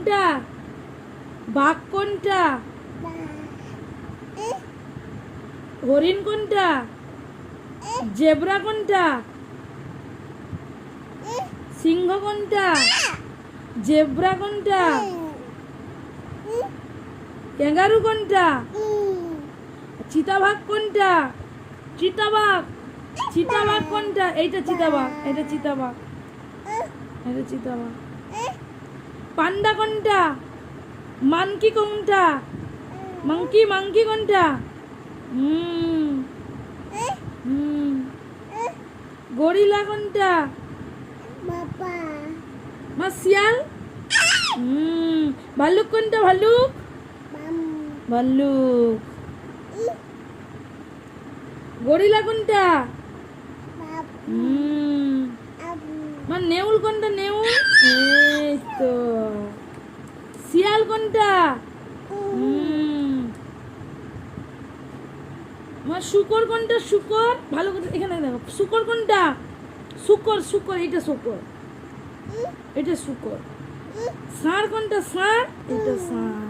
কোনটা? বাঘ কোনটা? হরিণ কোনটা? জেব্রা কোনটা? সিংহ কোনটা? জেব্রা কোনটা? ক্যাঙ্গারু কোনটা? চিতাবাঘ কোনটা? চিতাবাঘ চিতাবাঘ কোনটা? এইটা চিতাবাঘ, এটা চিতাবাঘ, এটা চিতাবাঘ। পান্ডা কোনটা? মাংকি কোনটা? মাংকি মাংকি কোনটা? গরিলা কোনটা? মা শিয়াল। ভাল্লুক কোনটা? ভাল্লুক, ভাল্লুক। গরিলা কোনটা? মা নেউল কোনটা? নেউল, এই তো। শিয়াল কোনটা? মা শুকর কোনটা? শুকর, ভালো করে এখানে দেখো। শুকর কোনটা? শুকর, শুকর, এটা শুকর, এটা শুকর। ষাঁড় কোনটা? ষাঁড়, এটা ষাঁড়।